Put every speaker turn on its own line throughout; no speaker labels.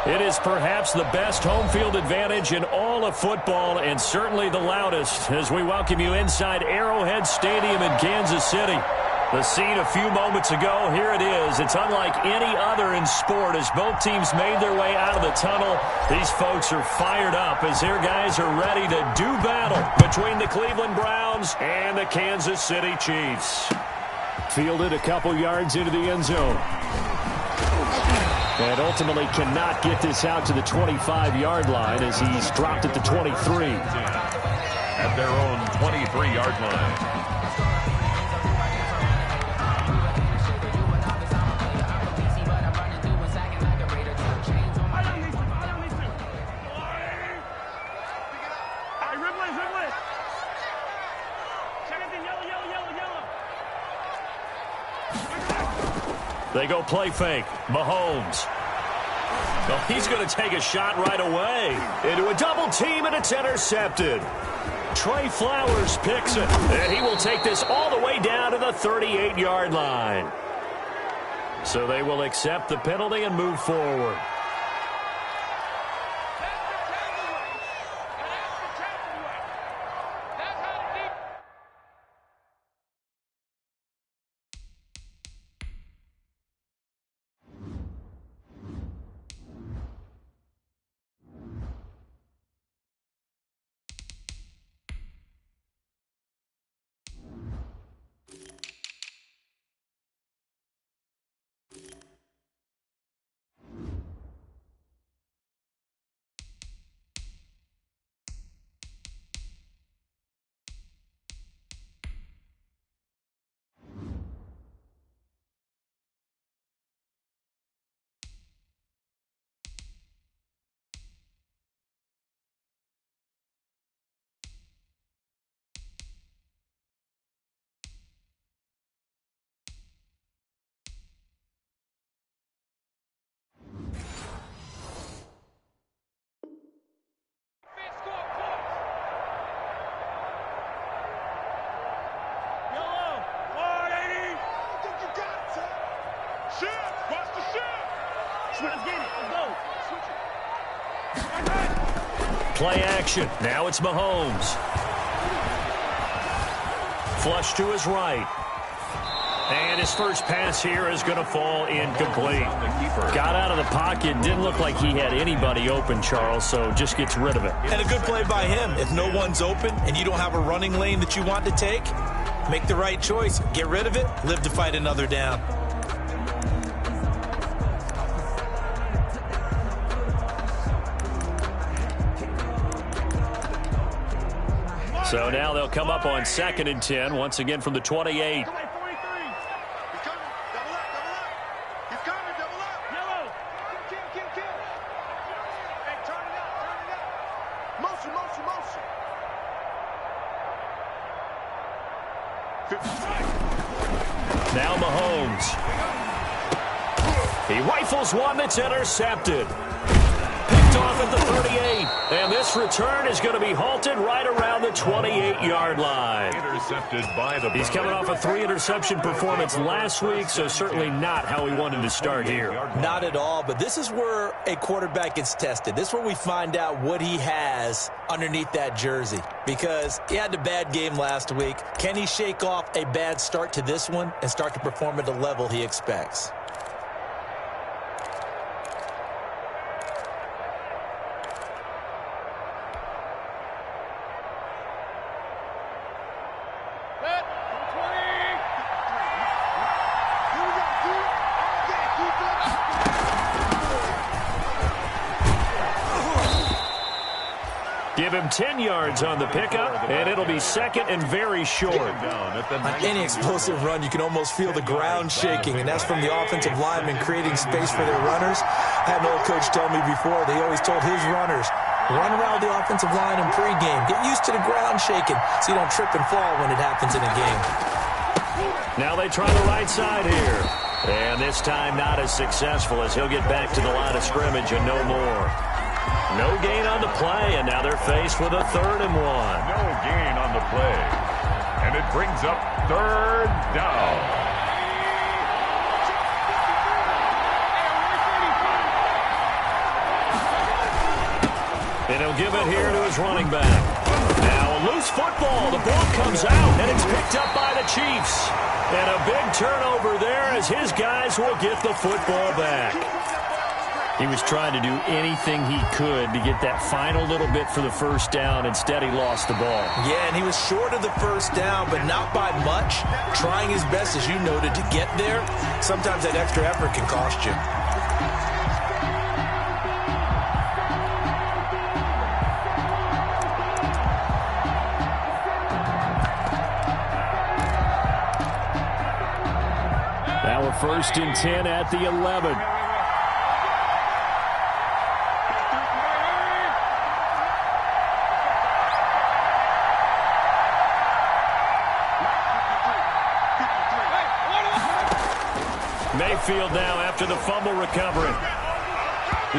It is perhaps the best home field advantage in all of football, and certainly the loudest, as we welcome you inside Arrowhead Stadium in Kansas City. The scene a few moments ago, here it is. It's unlike any other in sport as both teams made their way out of the tunnel. These folks are fired up as their guys are ready to do battle between the Cleveland Browns and the Kansas City Chiefs. Fielded a couple yards into the end zone. And ultimately cannot get this out to the 25-yard line as he's dropped at the 23.
At their own 23-yard line.
They go play fake. Mahomes. Well, he's going to take a shot right away. Into a double team, and it's intercepted. Trey Flowers picks it, and he will take this all the way down to the 38-yard line. So they will accept the penalty and move forward. Play action. Now it's Mahomes. Flush to his right. And his first pass here is going to fall incomplete. Got out of the pocket. Didn't look like he had anybody open, Charles, so just gets rid of it.
And a good play by him. If no one's open and you don't have a running lane that you want to take, make the right choice. Get rid of it. Live to fight another down.
So now they'll come up on 2nd and 10, once again from the 28. Now Mahomes. He rifles one that's intercepted. Picked off at the 38. And this return is going to be halted right around the 28-yard line.
Intercepted by the
He's coming off a 3-interception performance last week, so certainly not how he wanted to start here.
Not at all, but this is where a quarterback gets tested. This is where we find out what he has underneath that jersey, because he had a bad game last week. Can he shake off a bad start to this one and start to perform at the level he expects?
Give him 10 yards on the pickup, and it'll be second and very short.
On any explosive run, you can almost feel the ground shaking, and that's from the offensive linemen creating space for their runners. I had an old coach tell me before, they always told his runners, run around the offensive line in pregame. Get used to the ground shaking so you don't trip and fall when it happens in a game.
Now they try the right side here. And this time not as successful as he'll get back to the line of scrimmage and no more. No gain on the play, and now they're faced with a 3rd and 1.
No gain on the play. And it brings up 3rd down.
And he'll give it here to his running back. Now a loose football. The ball comes out, and it's picked up by the Chiefs. And a big turnover there as his guys will get the football back. He was trying to do anything he could to get that final little bit for the first down. Instead, he lost the ball.
Yeah, and he was short of the first down, but not by much. Trying his best, as you noted, to get there. Sometimes that extra effort can cost you.
Now we're 1st and 10 at the 11. Mayfield now after the fumble recovery.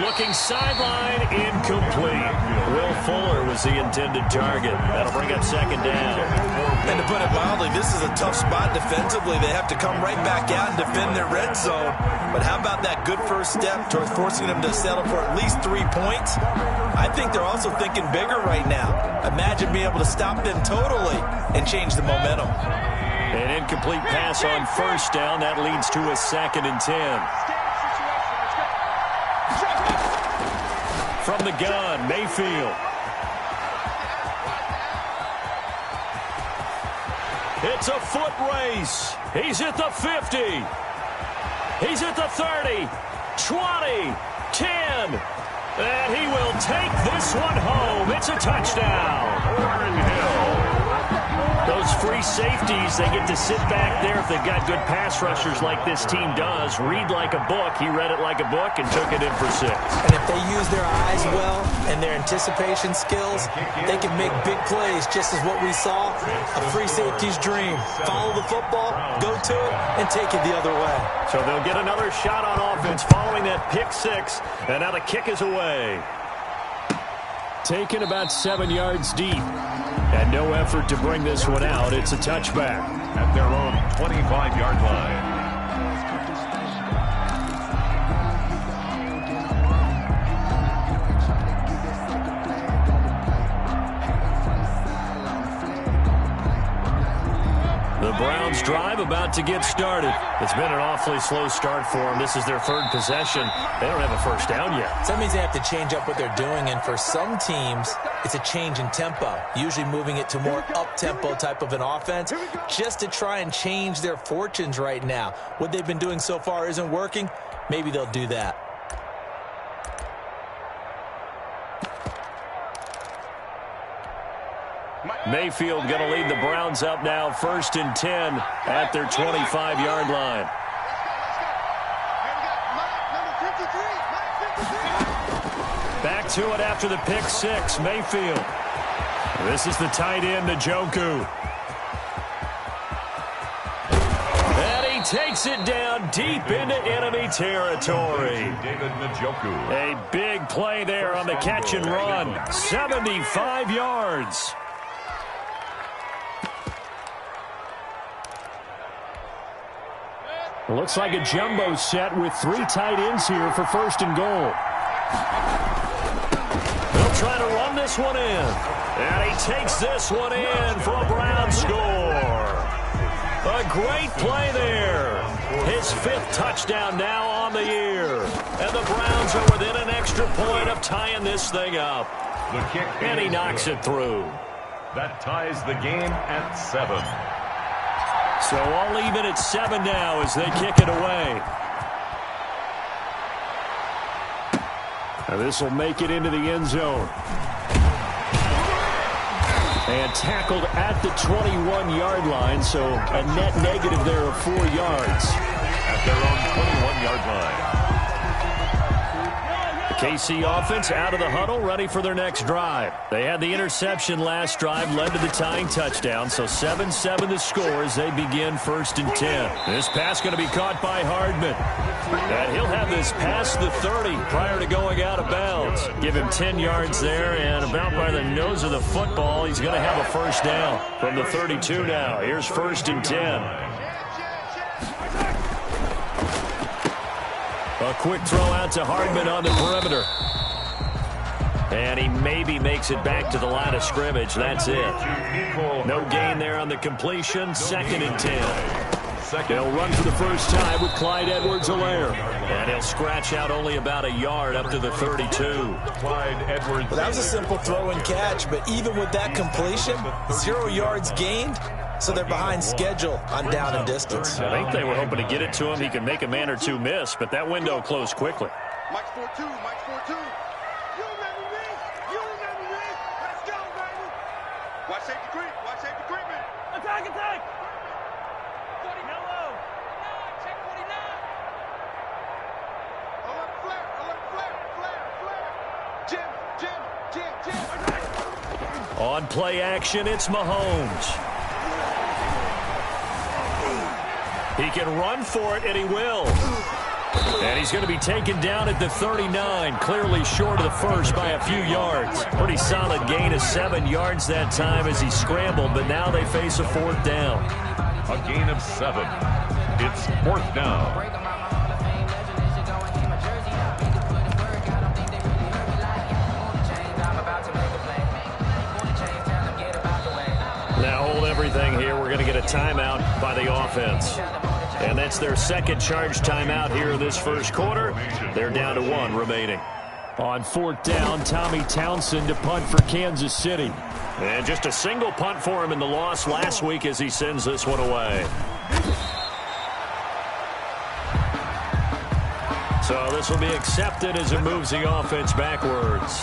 Looking sideline, incomplete. Will Fuller was the intended target. That'll bring up 2nd down.
And to put it mildly, this is a tough spot defensively. They have to come right back out and defend their red zone. But how about that good first step towards forcing them to settle for at least 3 points? I think they're also thinking bigger right now. Imagine being able to stop them totally and change the momentum.
An incomplete pass on 1st down. That leads to a 2nd and 10. From the gun, Mayfield. It's a foot race. He's at the 50. He's at the 30, 20, 10. And he will take this one home. It's a touchdown.
Warren Hill.
Those free safeties, they get to sit back there if they've got good pass rushers like this team does. Read like a book. He read it like a book and took it in for 6.
And if they use their eyes well and their anticipation skills, they can make big plays, just as what we saw, a free safety's dream. Follow the football, go to it, and take it the other way.
So they'll get another shot on offense following that pick 6, and now the kick is away. Taken about 7 yards deep. And no effort to bring this one out. It's a touchback.
At their own 25-yard line.
The Browns drive about to get started. It's been an awfully slow start for them. This is their 3rd possession. They don't have a first down yet.
So that means they have to change up what they're doing, and for some teams, it's a change in tempo, usually moving it to more up-tempo type of an offense just to try and change their fortunes right now. What they've been doing so far isn't working. Maybe they'll do that.
Mayfield going to lead the Browns up now 1st and 10 at their 25-yard line. Back to it after the pick 6, Mayfield. This is the tight end, Njoku. And he takes it down deep into enemy territory.
David Njoku.
A big play there on the catch and run. 75 yards. Looks like a jumbo set with 3 tight ends here for 1st and goal. They'll try to run this one in. And he takes this one in for a Brown score. A great play there. His 5th touchdown now on the year. And the Browns are within an extra point of tying this thing up.
The kick.
And he knocks it through.
That ties the game at 7.
So all even at 7 now as they kick it away. Now this will make it into the end zone. And tackled at the 21-yard line, so a net negative there of 4 yards.
At their own 21-yard line.
KC offense out of the huddle, ready for their next drive. They had the interception last drive, led to the tying touchdown, so 7-7 the score as they begin 1st and 10. This pass going to be caught by Hardman. And he'll have this past the 30 prior to going out of bounds. Give him 10 yards there, and about by the nose of the football, he's going to have a first down from the 32 now. Here's 1st and 10. A quick throw out to Hardman on the perimeter. And he maybe makes it back to the line of scrimmage. That's it. No gain there on the completion. 2nd and 10. He'll run for the first time with Clyde Edwards-Helaire. And he'll scratch out only about a yard up to the 32.
Clyde Edwards.
Well, that was a simple throw and catch, but even with that completion, 0 yards gained, so they're behind schedule on down and distance.
I think they were hoping to get it to him. He could make a man or two miss, but that window closed quickly.
Mike's 4-2, Mike's 4-2. You remember me? You remember me? Let's go, baby. Watch safety creep. Watch safety creep, man. Attack, attack. 40 yellow. Check 49. Alert flare, alert flare, flare, flare. Jim.
On play action, it's Mahomes. He can run for it, and he will. And he's going to be taken down at the 39, clearly short of the first by a few yards. Pretty solid gain of 7 yards that time as he scrambled, but now they face a 4th down.
A gain of 7. It's 4th down.
Now hold everything here. We're going to get a timeout by the offense. And that's their 2nd charge timeout here in this first quarter. They're down to 1 remaining. On 4th down, Tommy Townsend to punt for Kansas City. And just a single punt for him in the loss last week as he sends this one away. So this will be accepted as it moves the offense backwards.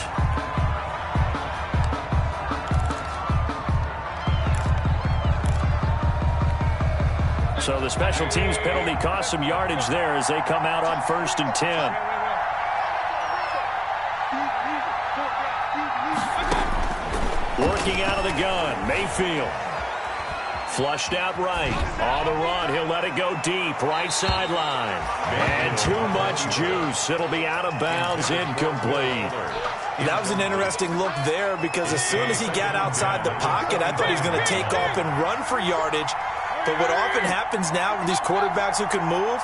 So the special teams penalty cost some yardage there as they come out on 1st and 10. Working out of the gun, Mayfield. Flushed out right. On the run, he'll let it go deep. Right sideline. And too much juice. It'll be out of bounds, incomplete.
That was an interesting look there because as soon as he got outside the pocket, I thought he was going to take off and run for yardage. But what often happens now with these quarterbacks who can move,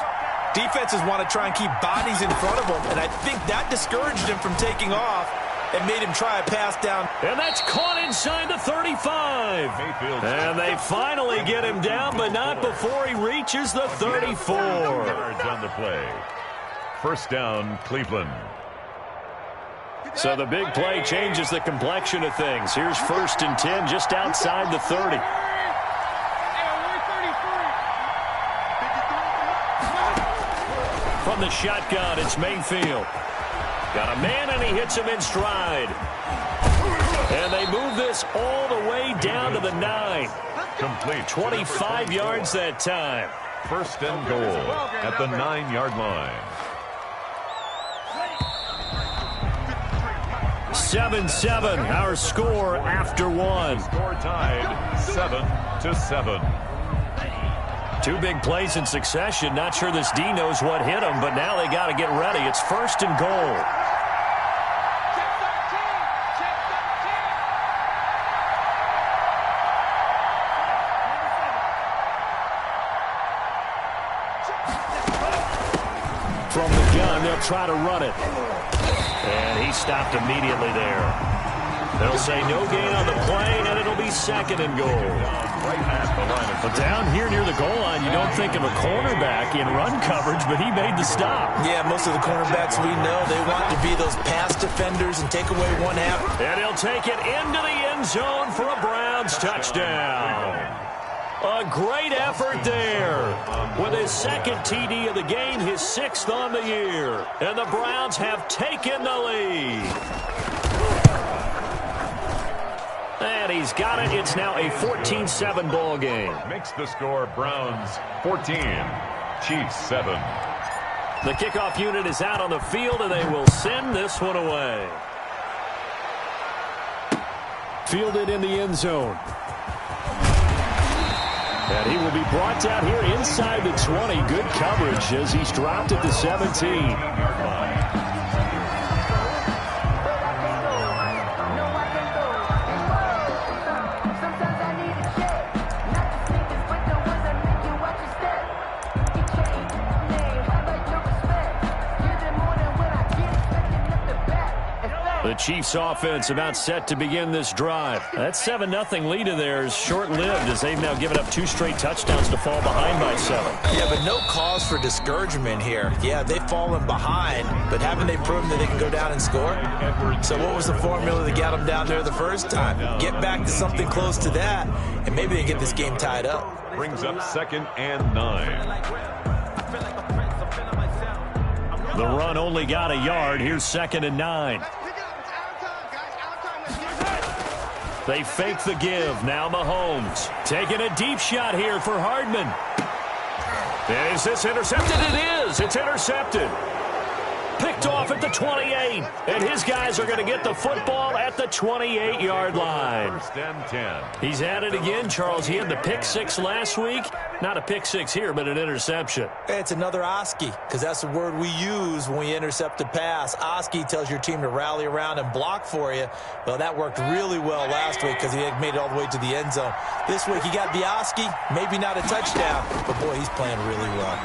defenses want to try and keep bodies in front of them, and I think that discouraged him from taking off and made him try a pass down.
And that's caught inside the 35. And they finally get him down, but not before he reaches the 34.
Yards on the play. 1st down, Cleveland.
So the big play changes the complexion of things. Here's 1st and 10 just outside the 30. From the shotgun, it's Mayfield. Got a man, and he hits him in stride. And they move this all the way down to the 9.
Complete.
25 yards that time.
1st and goal at the 9-yard line.
7-7, our score after 1.
Score tied 7-7.
2 big plays in succession. Not sure this D knows what hit him, but now they got to get ready. It's 1st and goal. From the gun, they'll try to run it. And he stopped immediately there. They'll say no gain on the play, and it'll be 2nd and goal. But down here near the goal line, you don't think of a cornerback in run coverage, but he made the stop.
Yeah, most of the cornerbacks we know, they want to be those pass defenders and take away 1 half.
And he'll take it into the end zone for a Browns touchdown. A great effort there. With his 2nd TD of the game, his 6th on the year. And the Browns have taken the lead. And he's got it. It's now a 14-7 ball game.
Makes the score Browns 14, Chiefs 7.
The kickoff unit is out on the field, and they will send this one away. Fielded in the end zone. And he will be brought down here inside the 20. Good coverage as he's dropped at the 17. The Chiefs offense about set to begin this drive. That 7-0 lead of theirs short-lived as they've now given up 2 straight touchdowns to fall behind by 7.
Yeah, but no cause for discouragement here. Yeah, they've fallen behind, but haven't they proven that they can go down and score? So what was the formula that got them down there the first time? Get back to something close to that, and maybe they get this game tied up.
Brings up 2nd and 9.
The run only got a yard. Here's 2nd and 9. They fake the give. Now Mahomes taking a deep shot here for Hardman. Is this intercepted? It is. It's intercepted. Picked off at the 28. And his guys are going to get the football at the 28-yard line.
1st and 10.
He's at it again, Charles. He had the pick 6 last week. Not a pick 6 here, but an interception.
It's another Oski, because that's the word we use when we intercept a pass. Oski tells your team to rally around and block for you. Well, that worked really well last week because he had made it all the way to the end zone. This week he got the Oski, maybe not a touchdown, but boy, he's playing really well.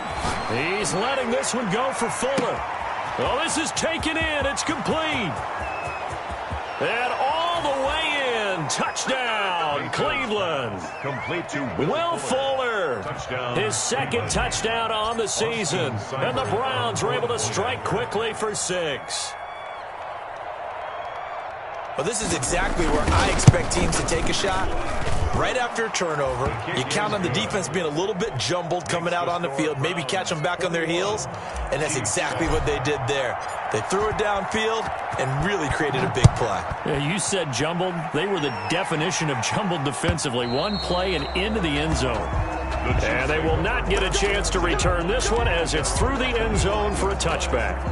He's letting this one go for Fuller. Oh, this is taken in. It's complete. And all the way in. Touchdown, Cleveland.
Complete to
Will Fuller.
Touchdown.
His 2nd touchdown on the season. And the Browns were able to strike quickly for 6.
Well, this is exactly where I expect teams to take a shot. Right after a turnover, you count on the defense being a little bit jumbled coming out on the field, maybe catch them back on their heels, and that's exactly what they did there. They threw it downfield and really created a big play.
Yeah, you said jumbled. They were the definition of jumbled defensively. One play and into the end zone. And they will not get a chance to return this one as it's through the end zone for a touchback.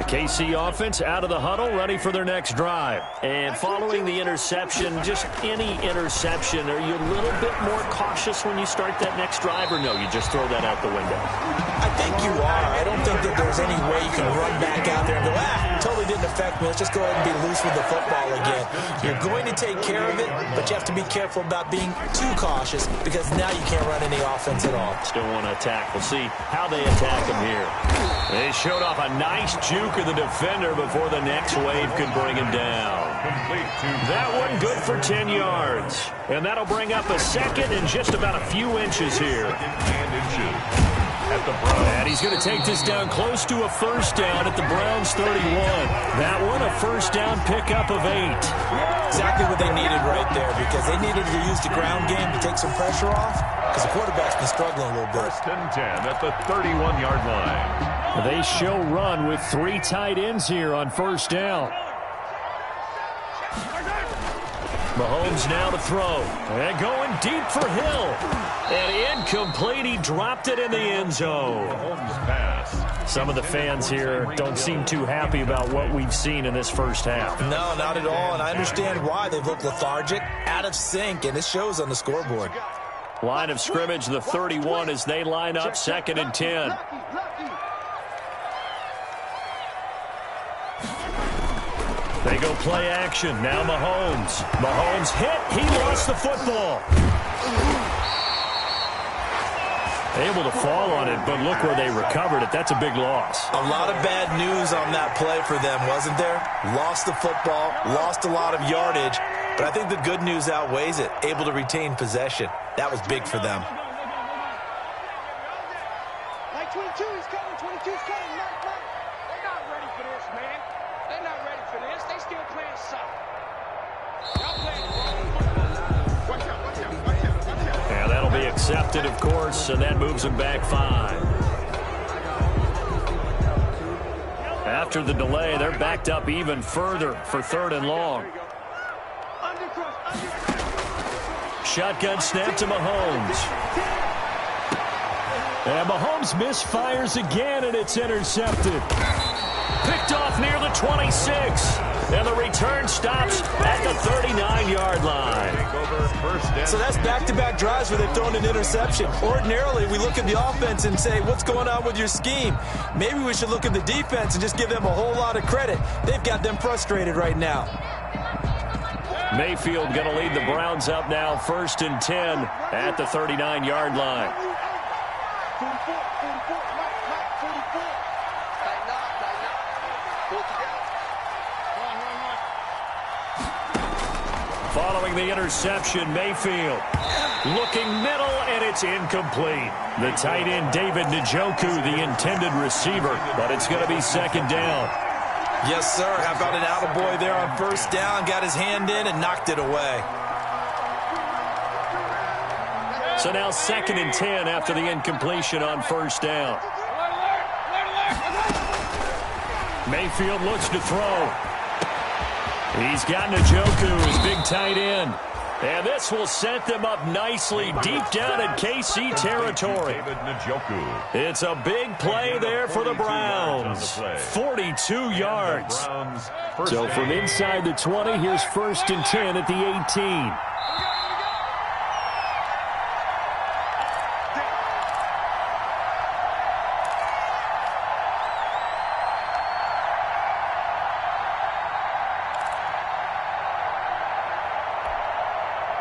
KC offense out of the huddle, ready for their next drive. And following the interception, just any interception, are you a little bit more cautious when you start that next drive, or no, you just throw that out the window?
I think you are. I don't think that there's any way you can run back out there and go, totally didn't affect me. Let's just go ahead and be loose with the football again. You're going to take care of it, but you have to be careful about being too cautious because now you can't run any offense at all.
Still want to attack. We'll see how they attack him here. They showed off a nice juke of the defender before the next wave could bring him down. That one good for 10 yards. And that'll bring up a 2nd and just about a few inches here. And he's going to take this down close to a 1st down at the Browns 31. That one a 1st down pickup of 8.
Exactly what they needed right there because they needed to use the ground game to take some pressure off because the quarterback's been struggling a little bit.
1st and 10 at the 31-yard line.
They show run with 3 tight ends here on 1st down. Mahomes now to throw. And going deep for Hill. And incomplete. He dropped it in the end zone.
Mahomes pass.
Some of the fans here don't seem too happy about what we've seen in this first half.
No, not at all. And I understand why. They've looked lethargic, out of sync, and it shows on the scoreboard.
Line of scrimmage, the 31 as they line up 2nd and 10. They go play action. Now Mahomes. Mahomes hit. He lost the football. Able to fall on it, but look where they recovered it. That's a big loss.
A lot of bad news on that play for them, wasn't there? Lost the football, lost a lot of yardage, but I think the good news outweighs it. Able to retain possession. That was big for them.
Like 22 is coming. 22 is coming. Mike. They're not ready for this, man. They're not ready for this. They still playing soft. Y'all playing wrong football. Watch out.
Yeah, that'll be accepted, of course, and that moves them back 5. After the delay, they're backed up even further for 3rd and long. Shotgun snap to Mahomes. And Mahomes misfires again, and it's intercepted. Picked off near the 26. And the return stops at the 39-yard line.
So that's back-to-back drives where they've thrown an interception. Ordinarily, we look at the offense and say, what's going on with your scheme? Maybe we should look at the defense and just give them a whole lot of credit. They've got them frustrated right now.
Mayfield going to lead the Browns up now, 1st and 10 at the 39-yard line.
44, 44, Mike, 44. Tighten up. Pull together.
Following the interception, Mayfield looking middle, and it's incomplete. The tight end, David Njoku, the intended receiver, but it's going to be 2nd down.
Yes, sir. How about an attaboy there on 1st down? Got his hand in and knocked it away.
So now 2nd and 10 after the incompletion on 1st down. Mayfield looks to throw. He's got Njoku, his big tight end. And this will set them up nicely deep down in KC territory.
David Njoku.
It's a big play there for the Browns. 42 yards. So from inside the 20, here's 1st and 10 at the 18.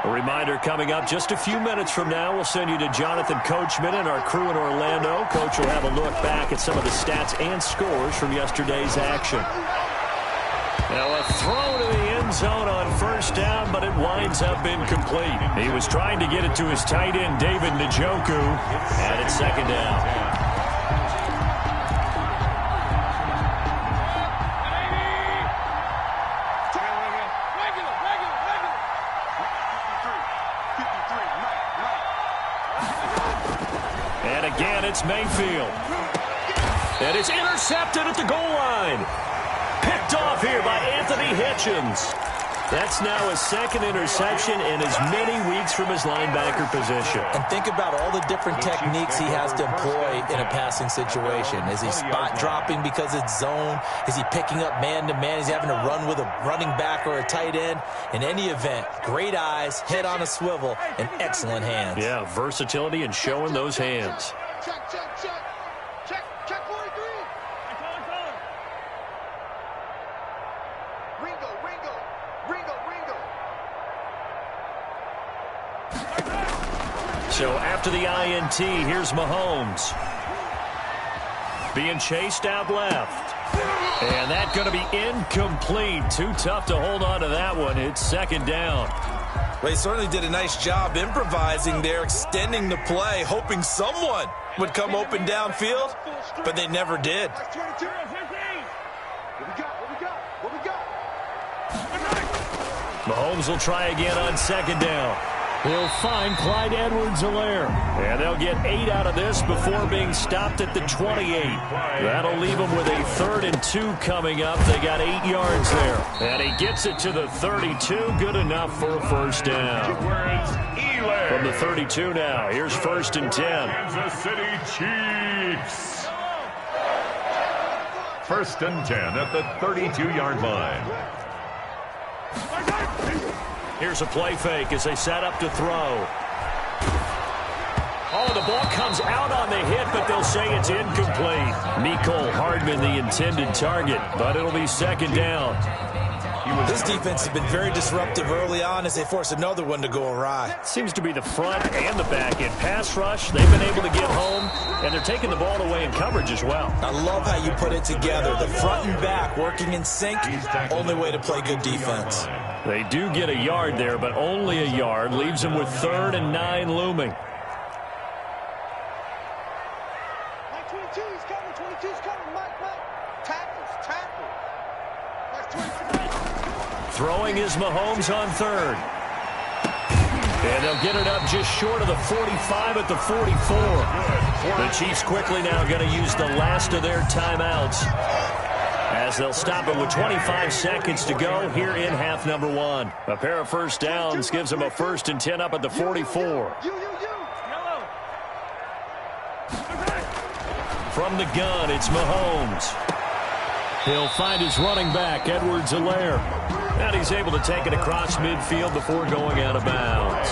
A reminder coming up just a few minutes from now, we'll send you to Jonathan Coachman and our crew in Orlando. Coach will have a look back at some of the stats and scores from yesterday's action. Now a throw to the end zone on 1st down, but it winds up incomplete. He was trying to get it to his tight end, David Njoku, and it's 2nd down. And again, it's Mayfield. And it's intercepted at the goal line. Picked off here by Anthony Hitchens. That's now his 2nd interception in as many weeks from his linebacker position.
And think about all the different techniques he has to employ in a passing situation. Is he spot dropping because it's zone? Is he picking up man-to-man? Is he having to run with a running back or a tight end? In any event, great eyes, head on a swivel, and excellent hands.
Yeah, versatility and showing those hands.
Check, 43. Ringo.
So after the INT, here's Mahomes. Being chased out left. And that's going to be incomplete. Too tough to hold on to that one. It's 2nd down.
Well, he certainly did a nice job improvising there, extending the play, hoping someone would come open downfield, but they never did.
What we got?
Mahomes will try again on 2nd down. He'll find Clyde Edwards-Helaire. And they'll get 8 out of this before being stopped at the 28. That'll leave them with a 3rd and 2 coming up. They got 8 yards there. And he gets it to the 32. Good enough for a 1st down. From the 32 now, here's 1st and 10.
Kansas City Chiefs. 1st and 10 at the 32-yard line.
Here's a play fake as they set up to throw. Oh, the ball comes out on the hit, but they'll say it's incomplete. Mecole Hardman, the intended target, but it'll be 2nd down.
This defense has been very disruptive early on as they force another one to go awry.
Seems to be the front and the back end. Pass rush, they've been able to get home, and they're taking the ball away in coverage as well.
I love how you put it together. The front and back working in sync, only way to play good defense.
They do get a yard there, but only a yard. Leaves them with 3rd and 9 looming.
Mike, 22's coming, Mike. Tackles. Mike, 22.
Throwing is Mahomes on 3rd. And they'll get it up just short of the 45 at the 44. The Chiefs quickly now going to use the last of their timeouts, as they'll stop it with 25 seconds to go here in half number 1. A pair of 1st downs gives them a 1st and 10 up at the 44. From the gun, it's Mahomes. He'll find his running back, Edwards-Helaire. And he's able to take it across midfield before going out of bounds.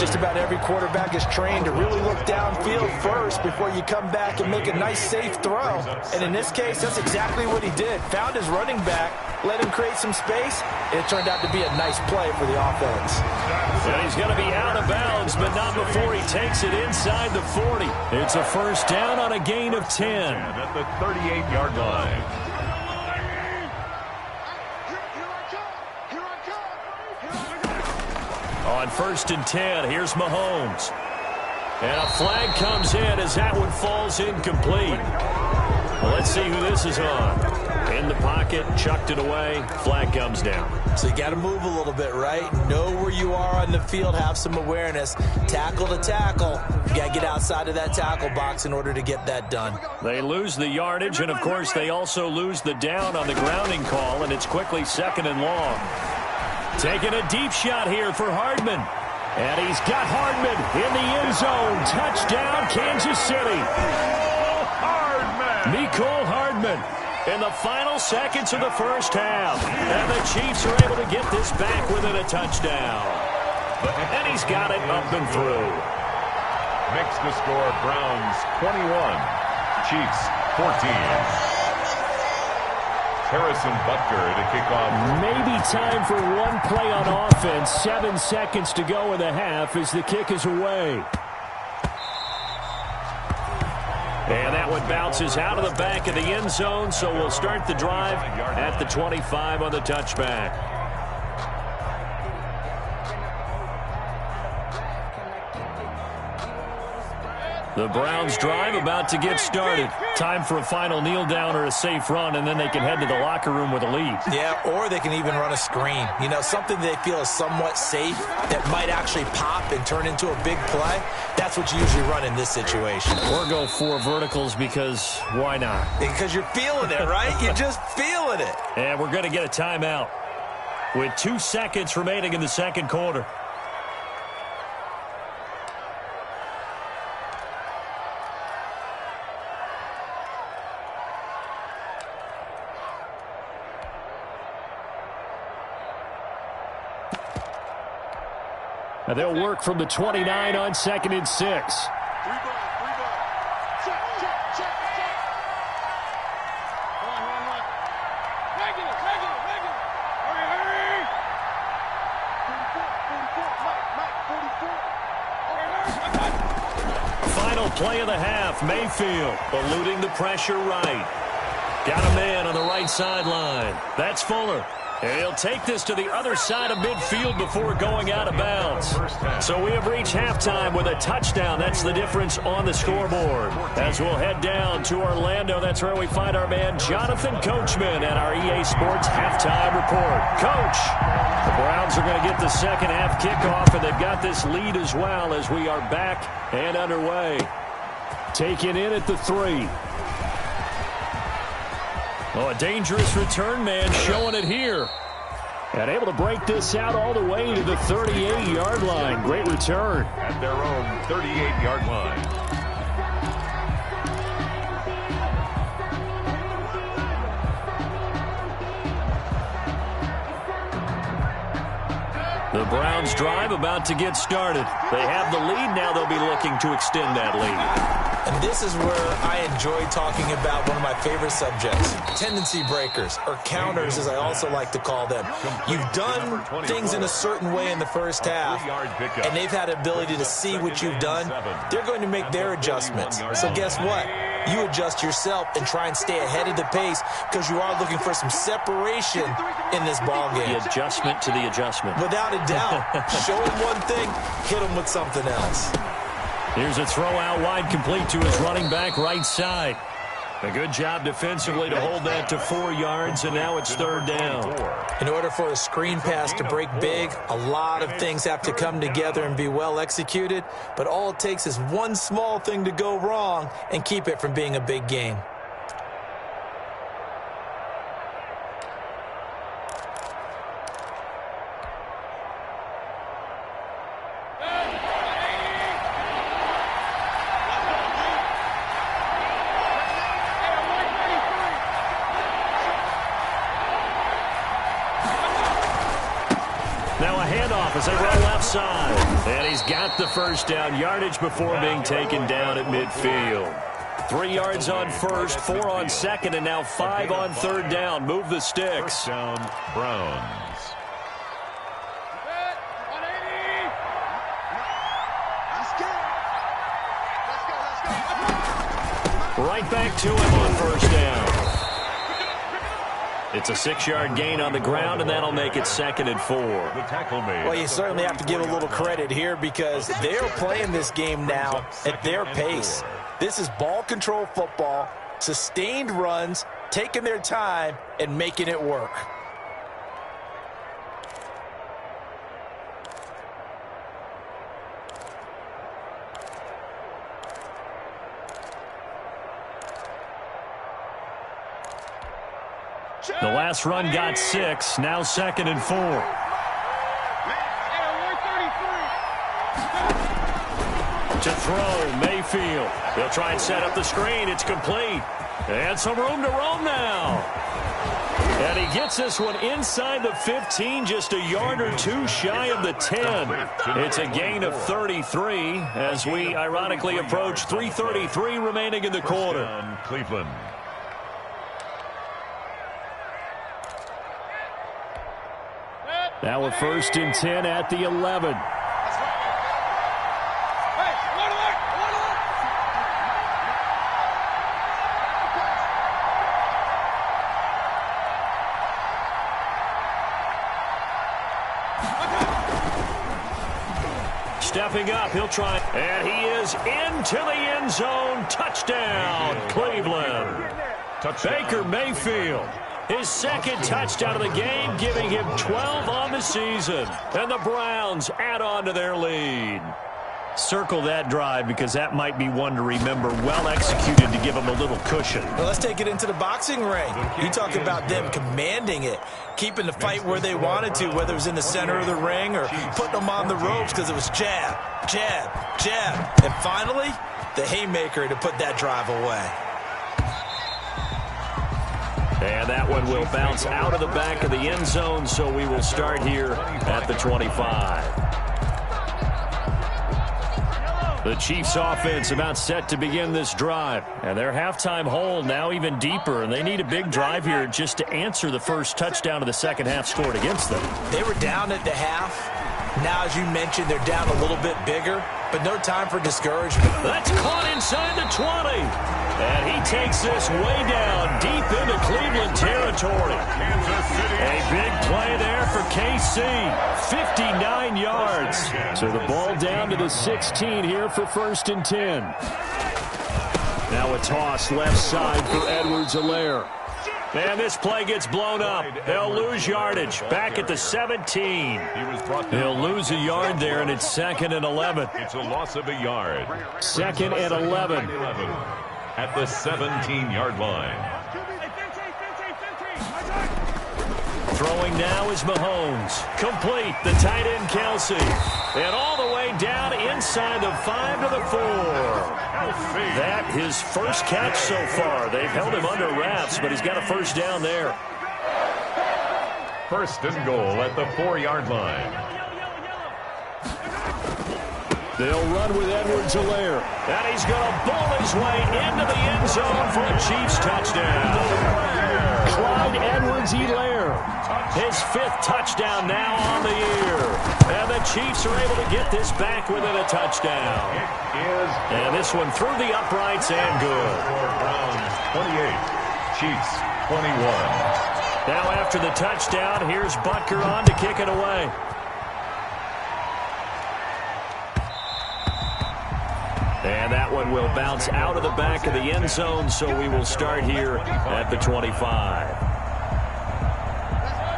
Just about every quarterback is trained to really look downfield first before you come back and make a nice, safe throw. And in this case, that's exactly what he did. Found his running back, let him create some space, and it turned out to be a nice play for the offense.
And he's going to be out of bounds, but not before he takes it inside the 40. It's a first down on a gain of 10.
At the 38-yard line.
On 1st and 10, here's Mahomes. And a flag comes in as that one falls incomplete. Well, let's see who this is on. In the pocket, chucked it away, flag comes down.
So you got to move a little bit, right? Know where you are on the field, have some awareness. Tackle to tackle. You got to get outside of that tackle box in order to get that done.
They lose the yardage, and of course they also lose the down on the grounding call, and it's quickly 2nd and long. Taking a deep shot here for Hardman. And he's got Hardman in the end zone. Touchdown, Kansas City. Mecole Hardman in the final seconds of the first half. And the Chiefs are able to get this back within a touchdown. And he's got it up and through.
Makes the score Browns 21, Chiefs 14. Harrison Butker to kick off.
Maybe time for one play on offense. 7 seconds to go in the half as the kick is away. And that one bounces out of the back of the end zone, so we'll start the drive at the 25 on the touchback. The Browns drive about to get started. Time for a final kneel down or a safe run, and then they can head to the locker room with a lead.
Yeah, or they can even run a screen. You know, something they feel is somewhat safe that might actually pop and turn into a big play. That's what you usually run in this situation.
Or go 4 verticals because why not?
Because you're feeling it, right? You're just feeling it.
And we're going to get a timeout with 2 seconds remaining in the second quarter. And they'll work from the 29 on 2nd and 6.
Check, check. Run. Regular. Hurry. 44.
Final play of the half. Mayfield eluding the pressure right. Got a man on the right sideline. That's Fuller. And he'll take this to the other side of midfield before going out of bounds. So we have reached halftime with a touchdown. That's the difference on the scoreboard. As we'll head down to Orlando, that's where we find our man Jonathan Coachman at our EA Sports Halftime Report. Coach, the Browns are going to get the second half kickoff, and they've got this lead as well as we are back and underway. Taken in at the 3. Oh, a dangerous return man showing it here. And able to break this out all the way to the 38-yard line. Great return.
At their own 38-yard line.
The Browns drive about to get started. They have the lead. Now they'll be looking to extend that lead.
And this is where I enjoy talking about one of my favorite subjects, tendency breakers, or counters as I also like to call them. You've done things in a certain way in the first half, and they've had the ability to see what you've done. They're going to make their adjustments. So guess what? You adjust yourself and try and stay ahead of the pace because you are looking for some separation in this ballgame.
The adjustment to the adjustment.
Without a doubt. Show him one thing, hit him with something else.
Here's a throw out wide complete to his running back right side. A good job defensively to hold that to 4 yards, and now it's 3rd down.
In order for a screen pass to break big, a lot of things have to come together and be well executed, but all it takes is one small thing to go wrong and keep it from being a big game.
off as they roll left side. And he's got the first down, yardage before being taken down at midfield. 3 yards on first, 4 on second, and now 5 on third down. Move the sticks.
First down, Browns.
Right back to him on first down. It's a 6-yard gain on the ground, and that'll make it 2nd and 4.
The tackle made.
Well, you certainly have to give a little credit here because they're playing this game now at their pace. This is ball control football, sustained runs, taking their time, and making it work.
The last run got 6, now 2nd and 4. To throw, Mayfield. They'll try and set up the screen. It's complete. And some room to roam now. And he gets this one inside the 15, just a yard or 2 shy of the 10. It's a gain of 33 as we ironically approach 3:33 remaining in the quarter.
Cleveland.
Now a 1st and 10 at the 11. Stepping up, he'll try, and he is into the end zone. Touchdown, Cleveland. Baker Mayfield, his 2nd touchdown of the game, giving him 12 on the season. And the Browns add on to their lead. Circle that drive because that might be one to remember. Well executed to give them a little cushion.
Well, let's take it into the boxing ring. You talk about them commanding it, keeping the fight where they wanted to, whether it was in the center of the ring or putting them on the ropes because it was jab, jab, jab. And finally, the haymaker to put that drive away.
And that one will bounce out of the back of the end zone, so we will start here at the 25. The Chiefs offense about set to begin this drive. And their halftime hole now even deeper, and they need a big drive here just to answer the first touchdown of the second half scored against them.
They were down at the half. Now, as you mentioned, they're down a little bit bigger, but no time for discouragement.
That's caught inside the 20. And he takes this way down deep into Cleveland territory. A big play there for KC. 59 yards. So the ball down to the 16 here for 1st and 10. Now a toss left side for Edwards-Helaire. And this play gets blown up. They'll lose yardage. Back at the 17. They'll lose a yard there, and it's 2nd and 11.
It's a loss of a yard.
2nd and 11.
At the 17-yard line.
Throwing now is Mahomes. Complete. The tight end, Kelsey. And all the way down inside the 5 to the 4. That his first catch so far. They've held him under wraps, but he's got a first down there.
1st and goal at the 4-yard line.
They'll run with Edwards-Helaire. And he's going to bowl his way into the end zone for a Chiefs touchdown. Clyde Edwards-Helaire. His 5th touchdown now on the year. And the Chiefs are able to get this back within a touchdown. And this one through the uprights and good.
Browns 28, Chiefs 21.
Now after the touchdown, here's Butker on to kick it away. And that one will bounce out of the back of the end zone, so we will start here at the 25.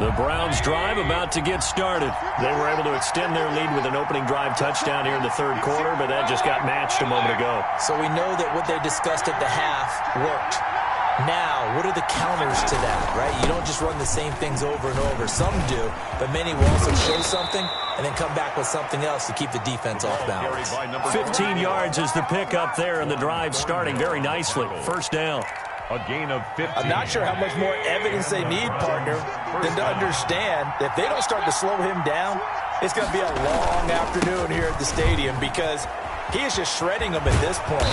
The Browns drive about to get started. They were able to extend their lead with an opening drive touchdown here in the 3rd quarter, but that just got matched a moment ago.
So we know that what they discussed at the half worked. Now, what are the counters to that, right? You don't just run the same things over and over. Some do, but many will also show something and then come back with something else to keep the defense off balance.
15 yards is the pickup there, and the drive starting very nicely. First down.
A gain of 15.
I'm not sure how much more evidence they need, partner, than to understand that if they don't start to slow him down, It's going to be a long afternoon here at the stadium because he is just shredding them at this point.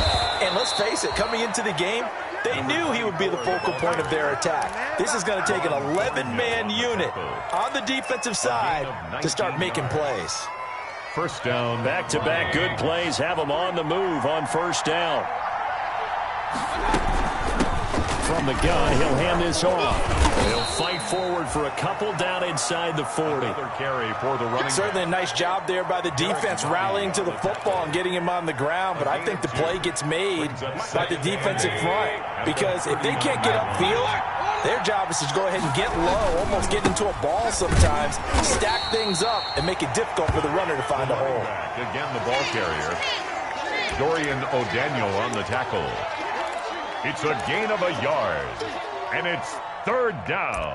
And let's face it, coming into the game, they knew he would be the focal point of their attack. This is going to take an 11-man unit on the defensive side to start making plays.
First down.
Back-to-back good plays have them on the move on first down. From the gun, he'll hand this off. He'll fight forward for a couple down inside the 40.
Another carry for the running
Certainly a nice job there by the defense rallying to the football and getting him on the ground, but I think the play gets made by the defensive front because if they can't get upfield, their job is to go ahead and get low, almost get into a ball sometimes, stack things up, and make it difficult for the runner to find a hole.
Again, the ball carrier. Dorian O'Daniel on the tackle. It's a gain of a yard, and it's third down.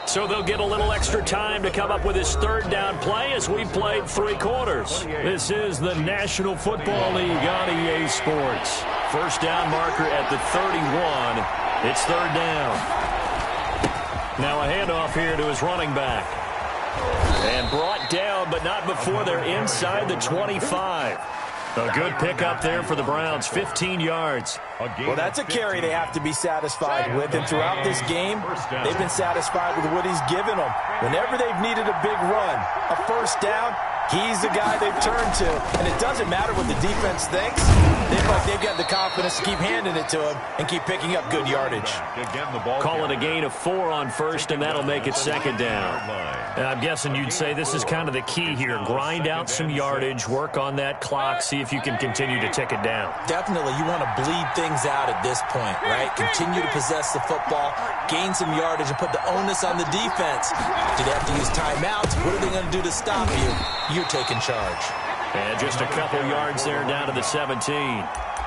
So they'll get a little extra time to come up with his third down play as we played 3 quarters. This is the National Football League on EA Sports. First down marker at the 31. It's third down. Now a handoff here to his running back. And brought down, but not before they're inside the 25. A good pickup there for the Browns, 15 yards.
Well, that's a carry they have to be satisfied with, and throughout this game, they've been satisfied with what he's given them. Whenever they've needed a big run, a first down, he's the guy they've turned to, and it doesn't matter what the defense thinks. They've got the confidence to keep handing it to him and keep picking up good yardage.
Call it a gain of 4 on first, and that'll make it second down. And I'm guessing you'd say this is kind of the key here. Grind out some yardage, work on that clock, see if you can continue to tick it down.
Definitely, you want to bleed things out at this point, right? Continue to possess the football, gain some yardage, and put the onus on the defense. Do they have to use timeouts? What are they going to do to stop you? You're taking charge.
And just a couple yards there down to the 17.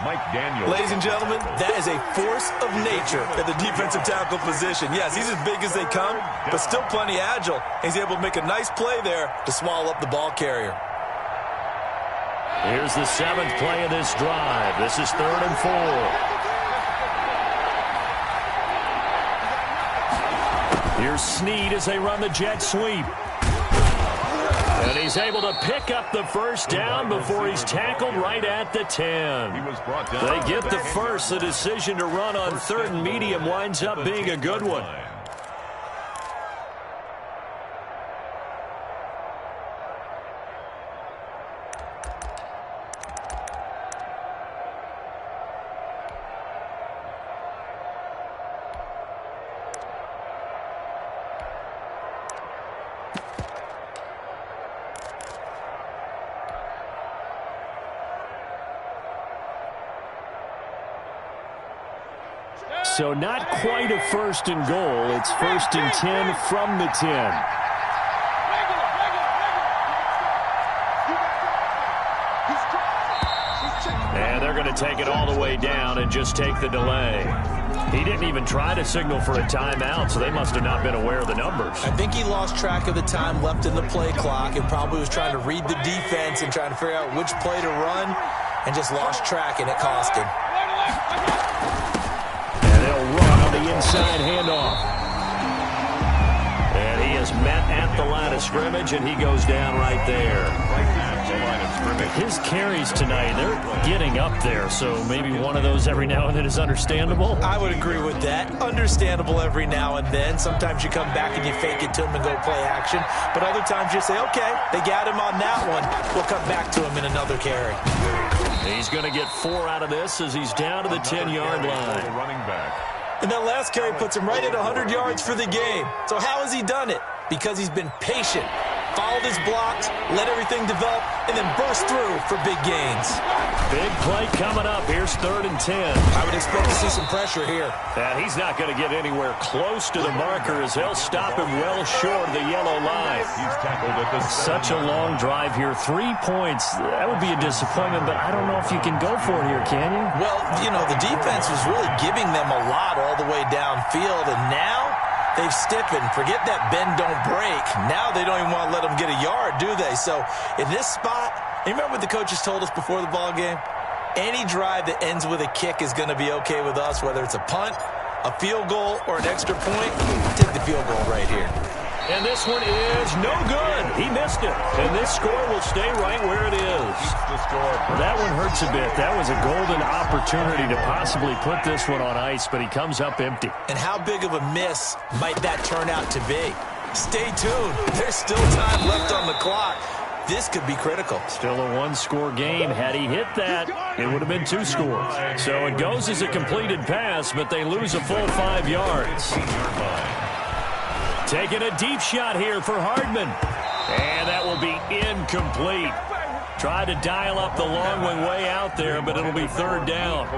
Mike Daniels.
Ladies and gentlemen, that is a force of nature at the defensive tackle position. Yes, he's as big as they come, but still plenty agile. He's able to make a nice play there to swallow up the ball carrier.
Here's the 7th play of this drive. This is 3rd and 4. Here's Snead as they run the jet sweep. And he's able to pick up the first down before he's tackled right at the 10. They get the first. The decision to run on 3rd and medium winds up being a good one. So not quite a 1st and goal. It's 1st and 10 from the 10. And they're going to take it all the way down and just take the delay. He didn't even try to signal for a timeout, so they must have not been aware of the numbers.
I think he lost track of the time left in the play clock and probably was trying to read the defense and trying to figure out which play to run and just lost track, and it cost him.
They'll run on the inside handoff. And he is met at the line of scrimmage, and he goes down right there. His carries tonight, they're getting up there, so maybe one of those every now and then is understandable.
I would agree with that. Understandable every now and then. Sometimes you come back and you fake it to him and go play action. But other times you say, okay, they got him on that one. We'll come back to him in another carry.
He's going to get 4 out of this as he's down to the 10-yard line.
And that last carry puts him right at 100 yards for the game. So how has he done it? Because he's been patient, followed his blocks, let everything develop, and then burst through for big gains.
Big play coming up. Here's 3rd and 10.
I would expect to see some pressure here.
And he's not going to get anywhere close to the marker as they'll stop him well short of the yellow line.
He's tackled at the
Such a long drive here. 3 points. That would be a disappointment, but I don't know if you can go for it here, can you?
Well, you know, the defense was really giving them a lot all the way downfield, and now they've stiffened. Forget that bend, don't break. Now they don't even want to let them get a yard, do they? So in this spot, you remember what the coaches told us before the ball game? Any drive that ends with a kick is going to be okay with us, whether it's a punt A field goal or an extra point, take the field goal right here.
And this one is no good. He missed it. And this score will stay right where it is. Well, that one hurts a bit. That was a golden opportunity to possibly put this one on ice, but he comes up empty.
And how big of a miss might that turn out to be? Stay tuned. There's still time left on the clock. This could be critical. Still a one-score game. Had he hit that, it would have been 2 scores. So it goes as a completed pass, but they lose a full 5 yards. Taking a deep shot here for Hardman. And that will be incomplete. Tried to dial up the long one way out there, but it'll be 3rd down.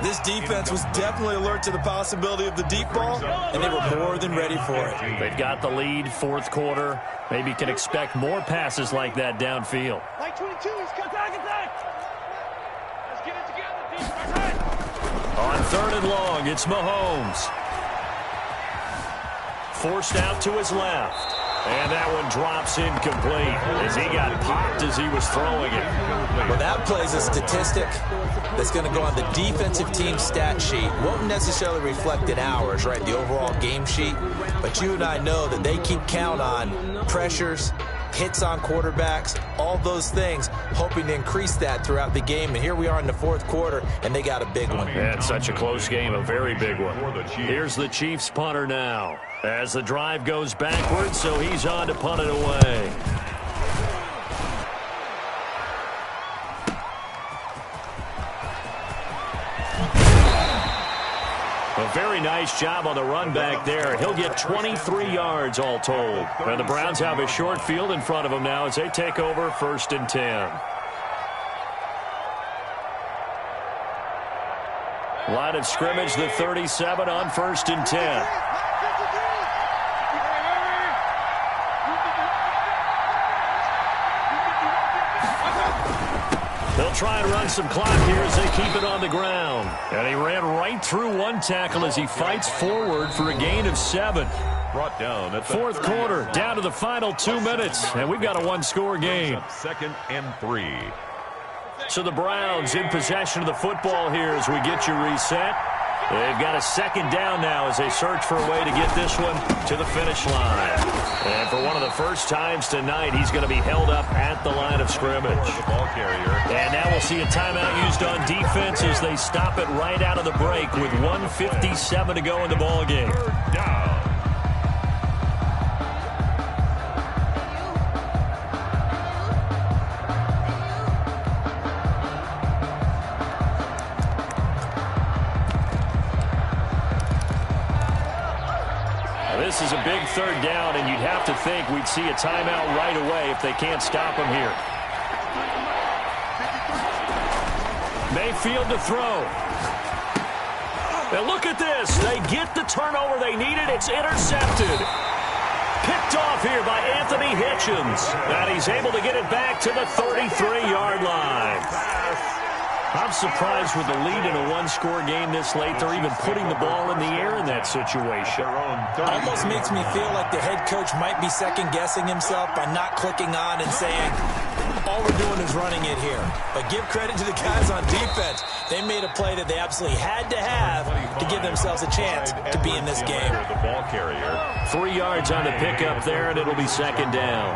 This defense was definitely alert to the possibility of the deep ball, and they were more than ready for it.
They've got the lead, 4th quarter. Maybe can expect more passes like that downfield.
Like 22, he's attack. Let's get it together.
On 3rd and long, it's Mahomes. Forced out to his left. And that one drops incomplete as he got popped as he was throwing it.
Well, that plays a statistic that's going to go on the defensive team stat sheet. Won't necessarily reflect in ours, right, the overall game sheet. But you and I know that they keep count on pressures, hits on quarterbacks, all those things, hoping to increase that throughout the game. And here we are in the 4th quarter, and they got a big one.
That's such a close game, a very big one. Here's the Chiefs punter now. As the drive goes backwards, so he's on to punt it away. A very nice job on the run back there. He'll get 23 yards all told. And the Browns have a short field in front of them now as they take over 1st and 10. Line of scrimmage, the 37 on 1st and 10. They'll try and run some clock here as they keep it on the ground. And he ran right through one tackle as he fights forward for a gain of 7.
Brought down at the
4th quarter, down to the final 2 minutes, and we've got a one-score game.
2nd and 3.
So the Browns in possession of the football here as we get you reset. They've got a 2nd down now as they search for a way to get this one to the finish line. And for one of the first times tonight, he's going to be held up at the line of scrimmage.
Ball carrier.
And now we'll see a timeout used on defense as they stop it right out of the break with 1:57 to go in the ball game.
3rd down.
This is a big 3rd down, and you'd have to think we'd see a timeout right away if they can't stop him here. Mayfield to throw. Now look at this. They get the turnover they needed. It's intercepted. Picked off here by Anthony Hitchens. And he's able to get it back to the 33-yard line. I'm surprised with the lead in a one-score game this late, they're even putting the ball in the air in that situation.
Almost makes me feel like the head coach might be second-guessing himself by not clicking on and saying, all we're doing is running it here. But give credit to the guys on defense. They made a play that they absolutely had to have to give themselves a chance to be in this game.
The ball carrier.
3 yards on the pickup there, and it'll be 2nd down.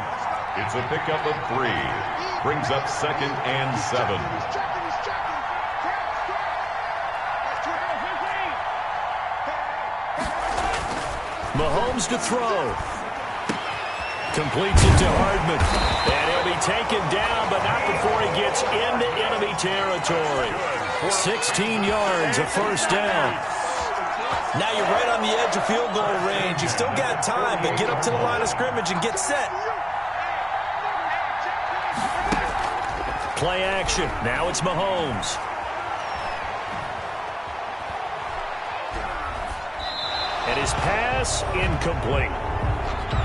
It's a pickup of 3. Brings up 2nd and 7.
Mahomes to throw. Completes it to Hardman. And he'll be taken down, but not before he gets into enemy territory. 16 yards, a 1st down.
Now you're right on the edge of field goal range. You still got time, but get up to the line of scrimmage and get set.
Play action. Now it's Mahomes. And his pass incomplete.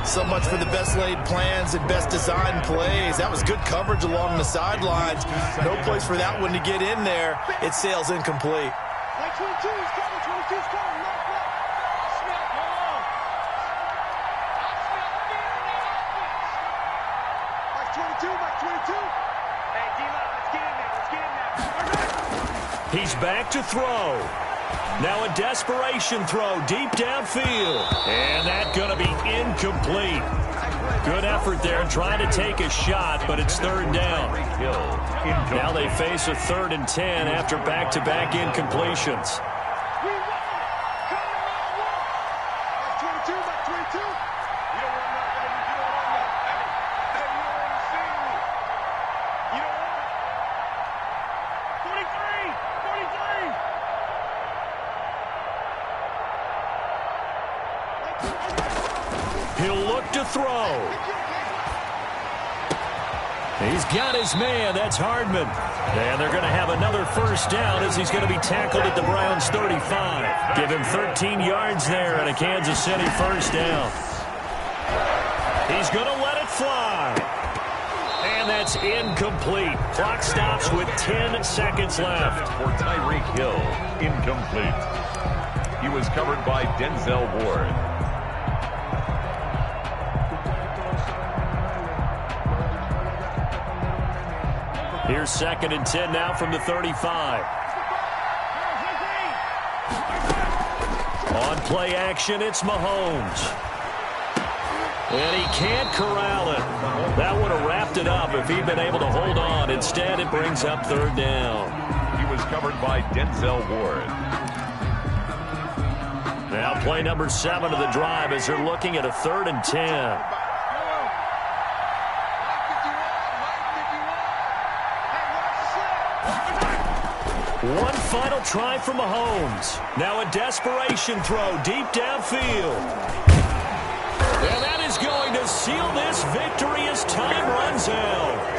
So much for the best laid plans and best designed plays. That was good coverage along the sidelines. No place for that one to get in there. It sails incomplete.
Like 22, he's coming. 22's coming. Left. Snap, hold on. Like 22. Hey, D-Line, let's get in there.
He's back to throw. Now a desperation throw deep downfield. And that's going to be incomplete. Good effort there trying to take a shot, but it's third down. Now they face a 3rd and 10 after back-to-back incompletions. He'll look to throw. He's got his man. That's Hardman. And they're going to have another first down as he's going to be tackled at the Browns' 35. Give him 13 yards there and a Kansas City first down. He's going to let it fly. And that's incomplete. Clock stops with 10 seconds left.
For Tyreek Hill, incomplete. He was covered by Denzel Ward.
Here's 2nd and 10 now from the 35. On play action, it's Mahomes. And he can't corral it. That would have wrapped it up if he'd been able to hold on. Instead, it brings up 3rd down.
He was covered by Denzel Ward.
Now play number 7 of the drive as they're looking at a 3rd and 10. One final try from Mahomes. Now a desperation throw deep downfield. And that is going to seal this victory as time runs out.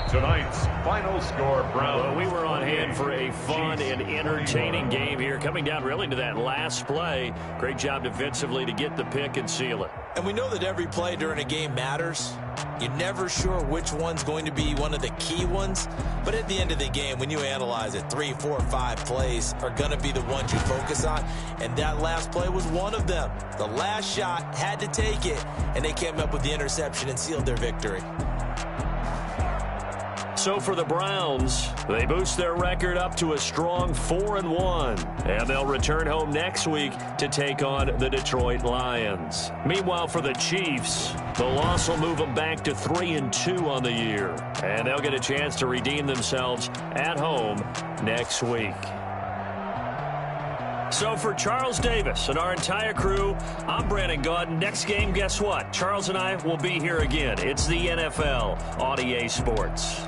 Tonight's final score, Browns.
Well, we were on hand for a fun and entertaining game here. Coming down really to that last play. Great job defensively to get the pick and seal it.
And we know that every play during a game matters. You're never sure which one's going to be one of the key ones. But at the end of the game, when you analyze it, 3, 4, 5 plays are going to be the ones you focus on. And that last play was one of them. The last shot had to take it, and they came up with the interception and sealed their victory.
So for the Browns, they boost their record up to a strong 4-1. And they'll return home next week to take on the Detroit Lions. Meanwhile, for the Chiefs, the loss will move them back to 3-2 on the year. And they'll get a chance to redeem themselves at home next week. So for Charles Davis and our entire crew, I'm Brandon Gaudin. Next game, guess what? Charles and I will be here again. It's the NFL on EA Sports.